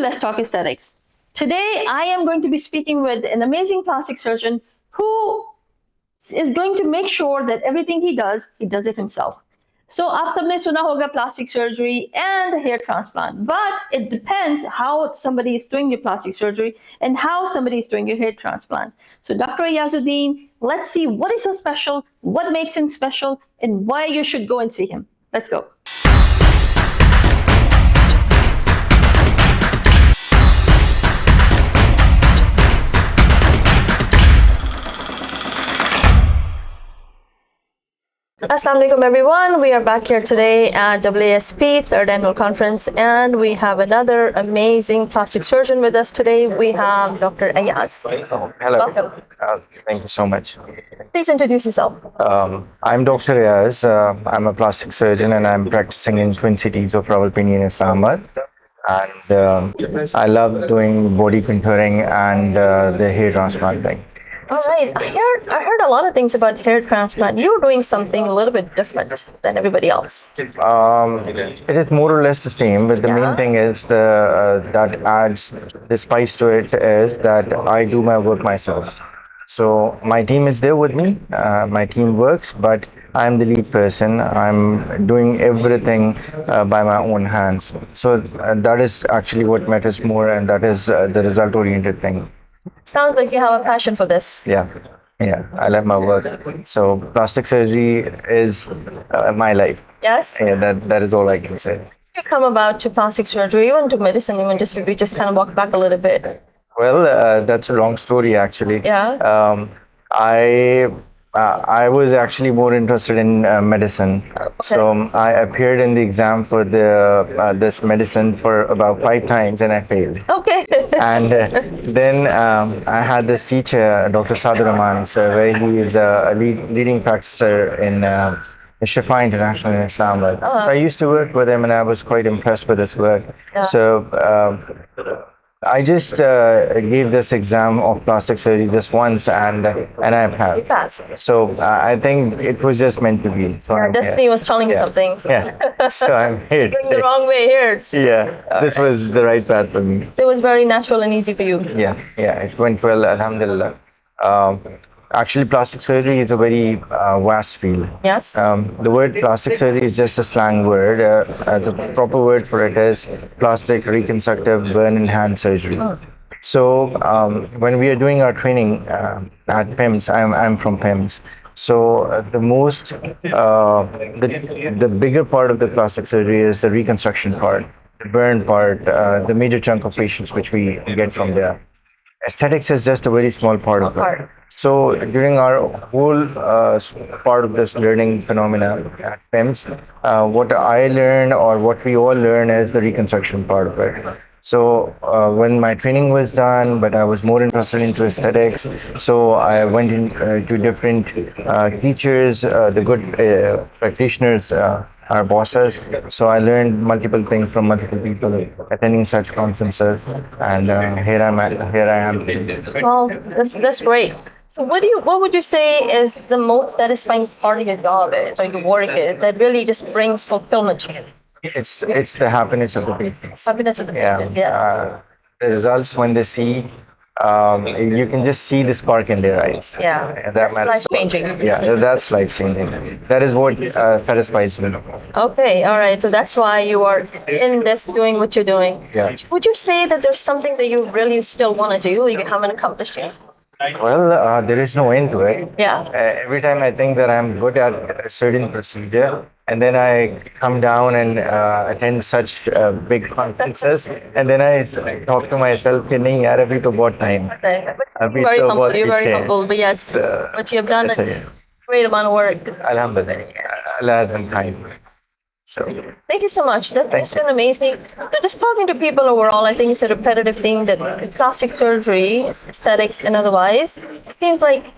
Let's Talk Aesthetics. Today, I am going to be speaking with an amazing plastic surgeon who is going to make sure that everything he does it himself. So आप सबने सुना होगा plastic surgery and hair transplant, but it depends how somebody is doing your plastic surgery and how somebody is doing your hair transplant. So Dr. Ayaz Ud Din, let's see what is so special, what makes him special, and why you should go and see him. Let's go. Assalamu alaikum everyone. We are back here today at AASP, third annual conference, and we have another amazing plastic surgeon with us today. We have Dr. Ayaz. Hello. Welcome. Thank you so much. Please introduce yourself. I'm Dr. Ayaz. I'm a plastic surgeon and I'm practicing in Twin Cities of Rawalpindi and Islamabad. And I love doing body contouring and the hair transplant thing. All right. I heard a lot of things about hair transplant. You're doing something a little bit different than everybody else. It is more or less the same, but the main thing is that adds the spice to it is that I do my work myself. So my team is there with me. My team works, but I'm the lead person. I'm doing everything by my own hands. So that is actually what matters more, and that is the result-oriented thing. Sounds like you have a passion for this. Yeah, I love my work. So plastic surgery is my life. Yes? Yeah, that is all I can say. You come about to plastic surgery, even to medicine, we just kind of walk back a little bit. Well, that's a long story actually. Yeah. I was actually more interested in medicine. Okay. So I appeared in the exam for this medicine for about 5 times and I failed. Okay. And then I had this teacher, Dr. Sadhu Rahman, where he is a leading practitioner in Shifa International in Islamabad. I used to work with him and I was quite impressed with his work. Yeah. So I just gave this exam of plastic surgery just once and I You passed. So I think it was just meant to be. So Yeah, destiny was telling you something. Yeah, so I'm here. Going the wrong way here. Yeah, this was the right path for me. It was very natural and easy for you. Yeah, it went well, alhamdulillah. Actually, plastic surgery is a very vast field. Yes. The word plastic surgery is just a slang word. The proper word for it is plastic reconstructive burn and hand surgery. So when we are doing our training at PIMS, I'm from PIMS. So the bigger part of the plastic surgery is the reconstruction part, the burn part, the major chunk of patients which we get from there. Aesthetics is just a very small part of it. So during our whole part of this learning phenomena at PIMS, what I learned or what we all learn is the reconstruction part of it. So when my training was done, but I was more interested into aesthetics, so I went into different teachers, the good practitioners, our bosses. So I learned multiple things from multiple people attending such conferences, and here I am. Well, that's great. So what would you say is the most satisfying part of your job is, or your work is, that really just brings fulfillment to you? It's the happiness of the patients. Happiness of the patient, yes. The results when they see, you can just see the spark in their eyes. Yeah, That that's matters. life-changing. Yeah, that's life changing. That is what satisfies me. Okay, all right. So that's why you are in this, doing what you're doing. Yeah. Would you say that there's something that you really still want to do, you haven't accomplished yet? Well, there is no end to it. Yeah. Every time I think that I'm good at a certain procedure, and then I come down and attend such big conferences, and then I talk to myself, कि नहीं यार अभी तो बहुत time. अभी Very तो humble. बहुत You're very पीछे है. humble, but yes, what you have done Yes, is a great amount of work. Alhamdulillah, Allah has been kind. So Thank you so much. That's been amazing. So just talking to people overall, I think it's a repetitive thing that plastic surgery, aesthetics, and otherwise, it seems like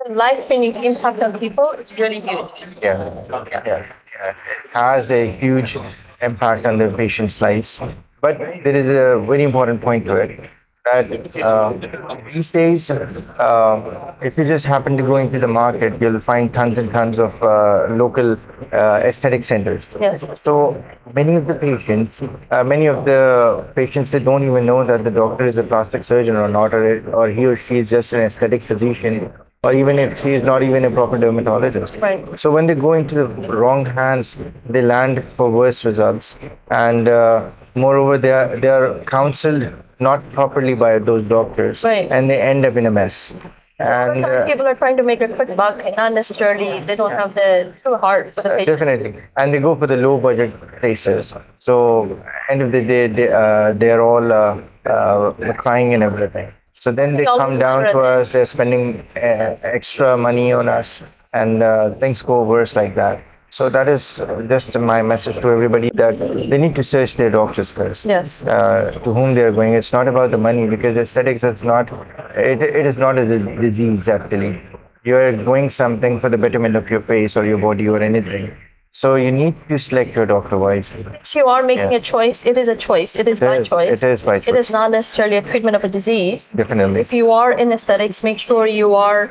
the life-changing impact on people is really huge. yeah. It has a huge impact on the patient's lives. But there is a very important point to it. that these days, if you just happen to go into the market, you'll find tons and tons of local aesthetic centers. Yes. So many of the patients, they don't even know that the doctor is a plastic surgeon or not, or he or she is just an aesthetic physician, or even if she is not even a proper dermatologist. Right. So when they go into the wrong hands, they land for worse results, and moreover, they are counseled not properly by those doctors, Right. and they end up in a mess. And Sometimes people are trying to make a quick buck, and not necessarily they don't have the true heart for the patient. definitely, and they go for the low budget places. So end of the day, they are all crying and everything. So then they Always come down to wonder that. us. They're spending extra money on us, and things go worse like that. So that is just my message to everybody, that they need to search their doctors first. Yes. To whom they are going. It's not about the money, because aesthetics is not. It is not a disease actually. You are doing something for the betterment of your face or your body or anything. So you need to select your doctor wisely. If you are making Yeah. a choice, it is a choice. It is It by is. choice. It is by It is choice. not necessarily a treatment of a disease. Definitely. If you are in aesthetics, make sure you are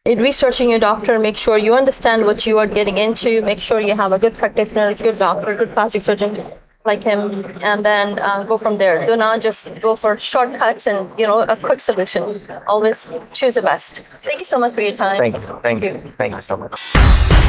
researching your doctor. Make sure you understand what you are getting into. Make sure you have a good practitioner, a good doctor, good plastic surgeon like him, and then go from there. Do not just go for shortcuts and a quick solution. Always choose the best. Thank you so much for your time. Thank you. Thank you. Thank you so much.